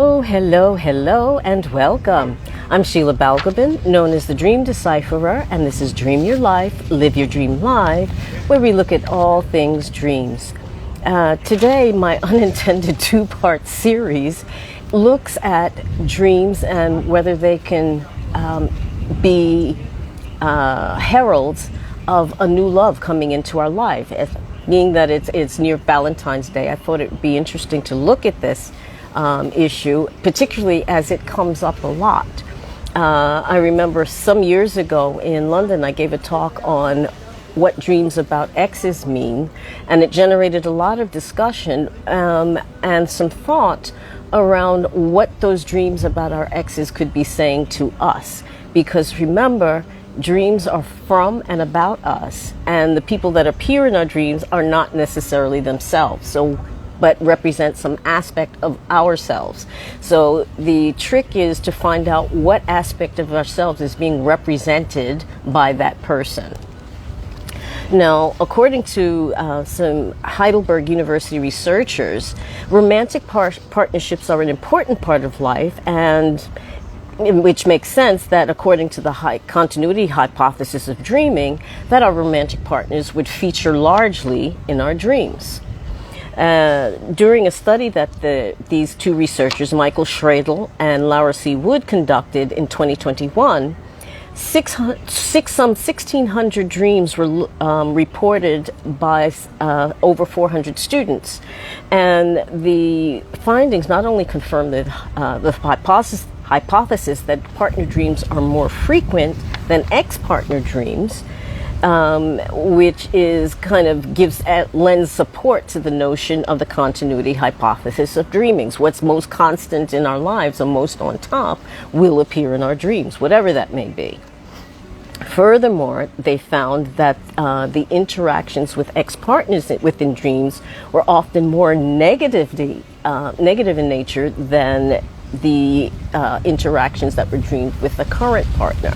Oh, hello, hello, and welcome. I'm Sheila Balgobin, known as the Dream Decipherer, and this is Dream Your Life, Live Your Dream Live, where we look at all things dreams. Today, my unintended two-part series looks at dreams and whether they can be heralds of a new love coming into our life. Being that it's near Valentine's Day, I thought it would be interesting to look at this issue, particularly as it comes up a lot. I remember some years ago in London, I gave a talk on what dreams about exes mean, and it generated a lot of discussion and some thought around what those dreams about our exes could be saying to us. Because remember, dreams are from and about us, and the people that appear in our dreams are not necessarily themselves, but represent some aspect of ourselves. So the trick is to find out what aspect of ourselves is being represented by that person. Now, according to some Heidelberg University researchers, romantic partnerships are an important part of life, and which makes sense that according to the high continuity hypothesis of dreaming, that our romantic partners would feature largely in our dreams. During a study that these two researchers, Michael Schradel and Laura C. Wood, conducted in 2021, some 1,600 dreams were reported by over 400 students. And the findings not only confirmed the hypothesis that partner dreams are more frequent than ex-partner dreams, which is kind of lends support to the notion of the continuity hypothesis of dreamings. What's most constant in our lives, or most on top, will appear in our dreams, whatever that may be. Furthermore, they found that the interactions with ex-partners within dreams were often more negative in nature than the interactions that were dreamed with the current partner.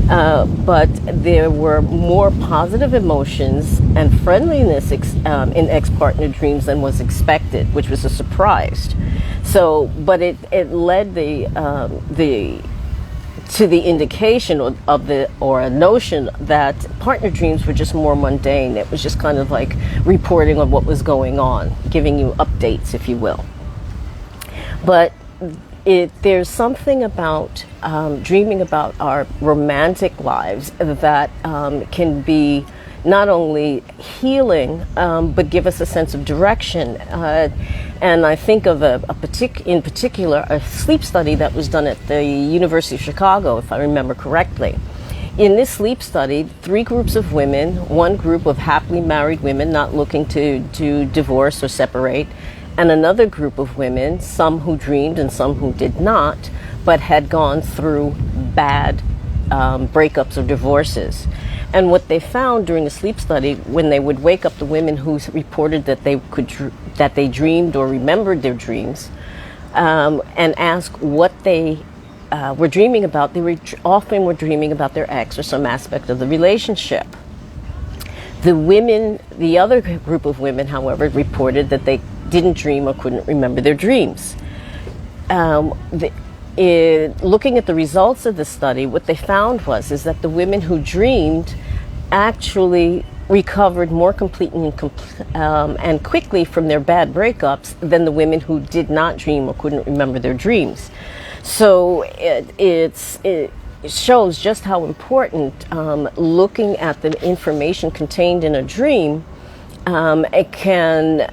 But there were more positive emotions and friendliness in ex-partner dreams than was expected, which was a surprise. So, but it led to the indication or a notion that partner dreams were just more mundane. It was just kind of like reporting on what was going on, giving you updates, if you will. But there's something about dreaming about our romantic lives that can be not only healing, but give us a sense of direction. And I think of in particular a sleep study that was done at the University of Chicago, if I remember correctly. In this sleep study, 3 groups of women, one group of happily married women not looking to divorce or separate, and another group of women, some who dreamed and some who did not, but had gone through bad breakups or divorces. And what they found during the sleep study, when they would wake up the women who reported that they dreamed or remembered their dreams, and ask what they were dreaming about, they often were dreaming about their ex or some aspect of the relationship. The other group of women, however, reported that they didn't dream or couldn't remember their dreams. Looking at the results of the study, what they found is that the women who dreamed actually recovered more completely and quickly from their bad breakups than the women who did not dream or couldn't remember their dreams. So it shows just how important looking at the information contained in a dream it can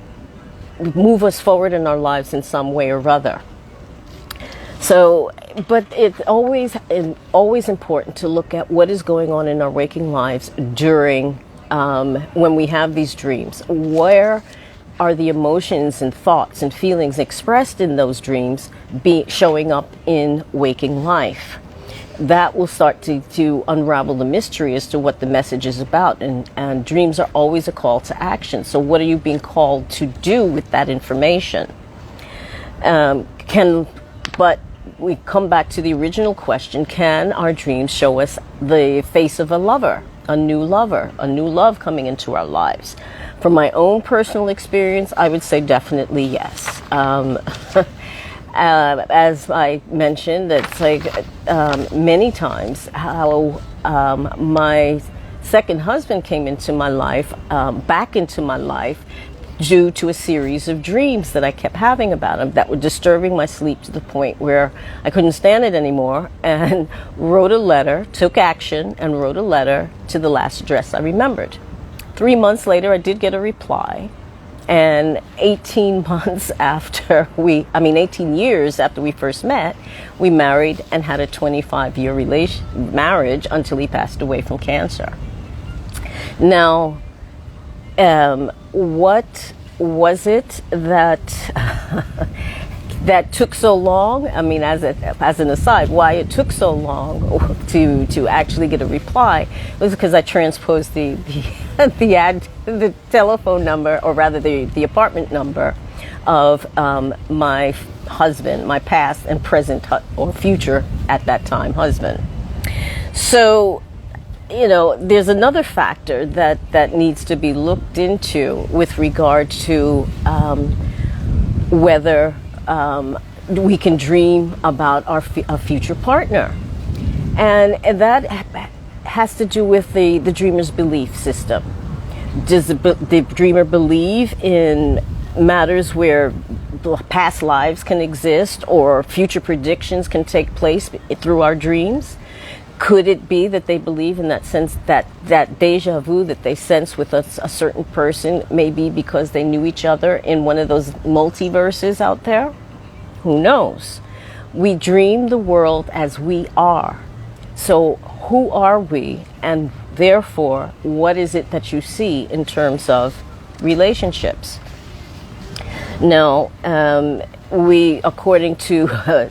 move us forward in our lives in some way or other. So, but it's always important to look at what is going on in our waking lives during when we have these dreams. Where are the emotions and thoughts and feelings expressed in those dreams showing up in waking life? That will start to unravel the mystery as to what the message is about. And dreams are always a call to action. So what are you being called to do with that information? But we come back to the original question, can our dreams show us the face of a lover, a new love coming into our lives? From my own personal experience, I would say definitely yes. As I mentioned, it's like many times how my second husband came into my life, back into my life, due to a series of dreams that I kept having about him that were disturbing my sleep to the point where I couldn't stand it anymore, and wrote a letter, took action, and wrote a letter to the last address I remembered. 3 months later, I did get a reply. And 18 years after we first met, we married and had a 25-year marriage until he passed away from cancer. Now, what was it that that took so long? I mean, as an aside, why it took so long to actually get a reply was because I transposed the telephone number, or rather the apartment number of my husband, my past and present or future at that time husband. So, there's another factor that needs to be looked into with regard to whether we can dream about a future partner. And that has to do with the dreamer's belief system. Does the dreamer believe in matters where past lives can exist or future predictions can take place through our dreams? Could it be that they believe in that sense, that deja vu that they sense with a certain person, maybe because they knew each other in one of those multiverses out there? Who knows? We dream the world as we are. So who are we? And therefore, what is it that you see in terms of relationships? Now, according to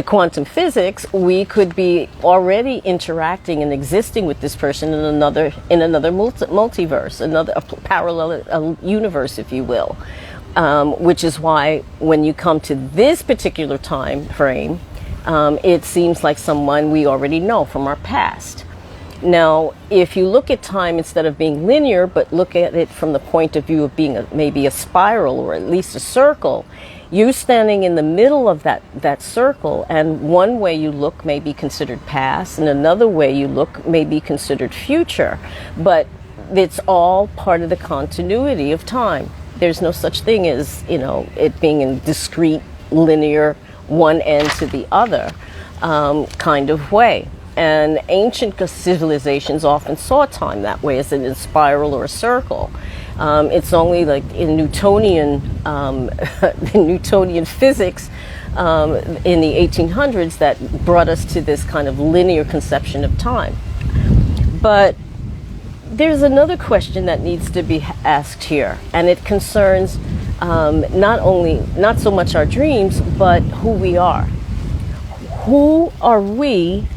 quantum physics, we could be already interacting and existing with this person in another multiverse, a parallel universe, if you will. Which is why when you come to this particular time frame, it seems like someone we already know from our past. Now, if you look at time instead of being linear, but look at it from the point of view of being maybe a spiral or at least a circle, you standing in the middle of that circle, and one way you look may be considered past, and another way you look may be considered future. But it's all part of the continuity of time. There's no such thing as, it being in discrete, linear, one end to the other kind of way. And ancient civilizations often saw time that way, as in a spiral or a circle. It's only like in Newtonian physics in the 1800s that brought us to this kind of linear conception of time. But there's another question that needs to be asked here, and it concerns not so much our dreams, but who we are. Who are we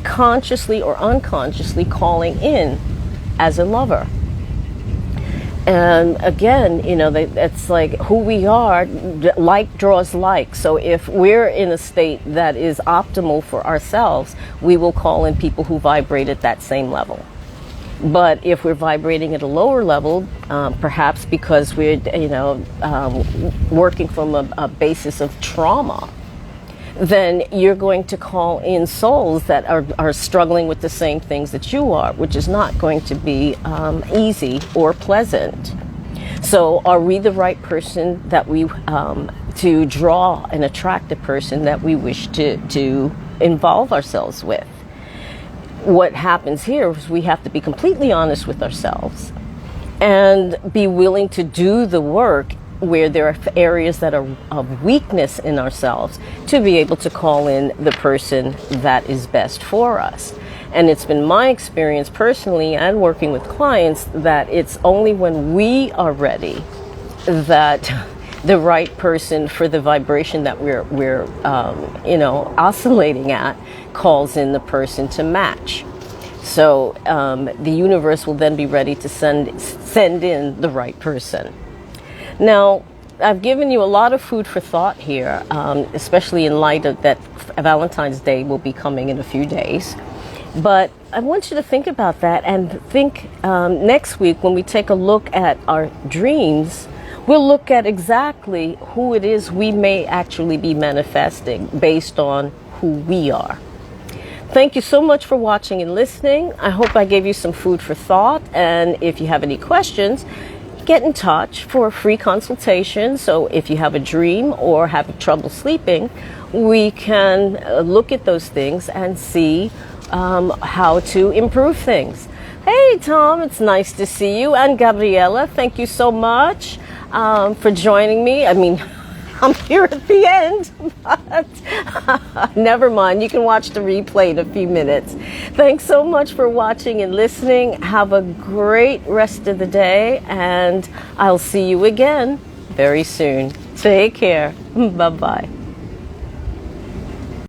consciously or unconsciously calling in as a lover? And again, it's like who we are, like draws like. So if we're in a state that is optimal for ourselves, we will call in people who vibrate at that same level. But if we're vibrating at a lower level, perhaps because we're, working from a basis of trauma, then you're going to call in souls that are struggling with the same things that you are, which is not going to be easy or pleasant. So are we the right person that we, to draw and attract a person that we wish to involve ourselves with? What happens here is we have to be completely honest with ourselves and be willing to do the work where there are areas that are of weakness in ourselves to be able to call in the person that is best for us. And it's been my experience personally and working with clients that it's only when we are ready that the right person for the vibration that we're oscillating at calls in the person to match. So the universe will then be ready to send in the right person. Now, I've given you a lot of food for thought here, especially in light of that Valentine's Day will be coming in a few days. But I want you to think about that and think next week when we take a look at our dreams, we'll look at exactly who it is we may actually be manifesting based on who we are. Thank you so much for watching and listening. I hope I gave you some food for thought. And if you have any questions, get in touch for a free consultation. So if you have a dream or have trouble sleeping, we can look at those things and see how to improve things. Hey, Tom, it's nice to see you. And Gabriella, thank you so much for joining me. I mean, I'm here at the end, but never mind. You can watch the replay in a few minutes. Thanks so much for watching and listening. Have a great rest of the day, and I'll see you again very soon. Take care. Bye-bye.